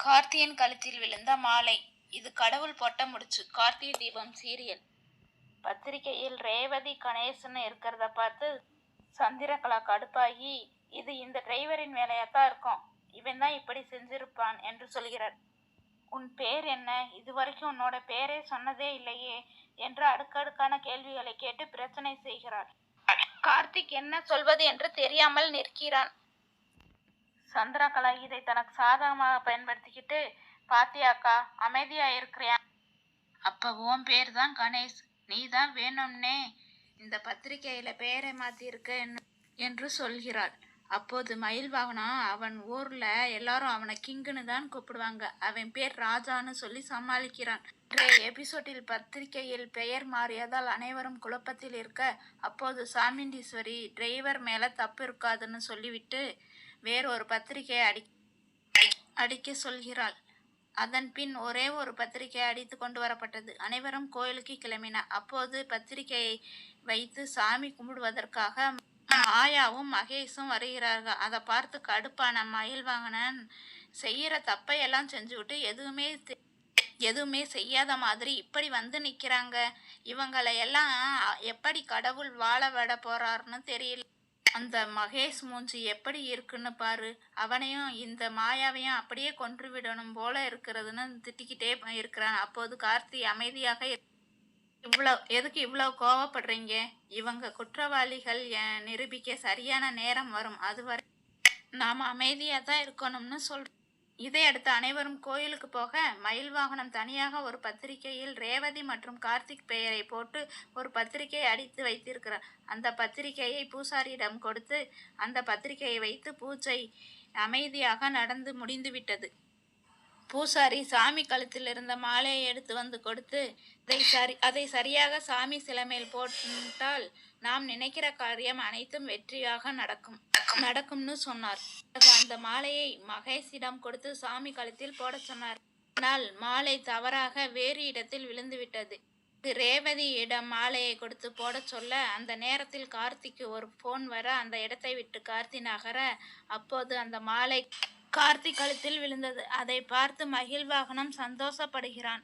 கார்த்தியின் கழுத்தில் விழுந்த மாலை. இது கடவுள் போட்ட முடிச்சு. கார்த்திகை தீபம் சீரியல். பத்திரிகையில் ரேவதி கணேசன் இருக்கிறத பார்த்து சந்திரகலா கடுப்பாகி, இது இந்த டிரைவரின் வேலையாத்தான் இருக்கும், இவன் தான் இப்படி செஞ்சிருப்பான் என்று சொல்கிறார். உன் பேர் என்ன? இதுவரைக்கும் உன்னோட பேரே சொன்னதே இல்லையே என்று அடுக்கடுக்கான கேள்விகளை கேட்டு பிரச்சனை செய்கிறார். கார்த்திக் என்ன சொல்வது என்று தெரியாமல் நிற்கிறான். சந்திரகலா இதை தனக்கு சாதகமாக பயன்படுத்திக்கிட்டு, பாத்தியாக்கா அமைதியா இருக்கிறியா? அப்ப உன் பேர் தான் கணேஷ், நீ தான் வேணும்னே இந்த பத்திரிகையில பேரை மாத்திருக்க என்று சொல்கிறாள். அப்போது மயில் வாகனம், அவன் ஊர்ல எல்லாரும் அவனை கிங்குன்னு தான் கூப்பிடுவாங்க, அவன் பேர் ராஜான்னு சொல்லி சமாளிக்கிறான். இன்றைய எபிசோடில் பத்திரிகையில் பெயர் மாறியதால் அனைவரும் குழப்பத்தில் இருக்க, அப்போது சாமுண்டீஸ்வரி டிரைவர் மேல தப்பு இருக்காதுன்னு சொல்லிவிட்டு வேறொரு பத்திரிகையை அடிக்க சொல்கிறாள். அதன் பின் ஒரே ஒரு பத்திரிகை அடித்து கொண்டு வரப்பட்டது. அனைவரும் கோயிலுக்கு கிளம்பின. அப்போது பத்திரிகையை வைத்து சாமி கும்பிடுவதற்காக ஆயாவும் மகேஷும் வருகிறார்கள். அதை பார்த்து கடுப்பான மயில்வாகனன், செய்யற தப்பையெல்லாம் செஞ்சுவிட்டு எதுவுமே செய்யாத மாதிரி இப்படி வந்து நிக்கிறாங்க, இவங்களை எல்லாம் எப்படி கடவுள் வாழ விட போறாருன்னு தெரியல, அந்த மகேஷ் மூஞ்சி எப்படி இருக்குன்னு பாரு, அவனையும் இந்த மாயாவையும் அப்படியே கொன்று விடணும் போல இருக்கிறதுன்னு திட்டிக்கிட்டே இருக்கிறான். அப்போது கார்த்தி அமைதியாக, எதுக்கு இவ்வளவு கோவப்படுறீங்க, இவங்க குற்றவாளிகள் நிரூபிக்க சரியான நேரம் வரும், அதுவரை நாம அமைதியா தான் இருக்கணும்னு சொல்றோம். இதையடுத்து அனைவரும் கோயிலுக்கு போக, மயில் வாகனம் தனியாக ஒரு பத்திரிகையில் ரேவதி மற்றும் கார்த்திக் பெயரை போட்டு ஒரு பத்திரிகையை அடித்து வைத்திருக்கிறார். அந்த பத்திரிகையை பூசாரியிடம் கொடுத்து அந்த பத்திரிகையை வைத்து பூஜை அமைதியாக நடந்து முடிந்துவிட்டது. பூசாரி சாமி கழுத்தில் இருந்த மாலையை எடுத்து வந்து கொடுத்து, அதை சரியாக சாமி சிலைமேல் போட்டால் நாம் நினைக்கிற காரியம் அனைத்தும் வெற்றியாக நடக்கும்னு சொன்னார். அந்த மாலையை மகேஷிடம் கொடுத்து சாமி கழுத்தில் போட சொன்னார். ஆனால் மாலை தவறாக வேறு இடத்தில் விழுந்து விட்டது. ரேவதியிடம் மாலையை கொடுத்து போட சொல்ல, அந்த நேரத்தில் கார்த்திக்கு ஒரு போன் வர அந்த இடத்தை விட்டு கார்த்தி நகர, அப்போது அந்த மாலை கார்த்தி கழுத்தில் விழுந்தது. அதை பார்த்து மகிழ் வாகனம் சந்தோஷப்படுகிறான்.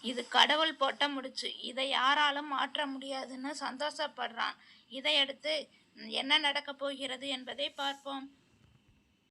இது கடவுள் போட்ட முடிச்சு, இதை யாராலும் மாற்ற முடியாதுன்னு சந்தோஷப்படுறான். இதையடுத்து என்ன நடக்க போகிறது என்பதை பார்ப்போம்.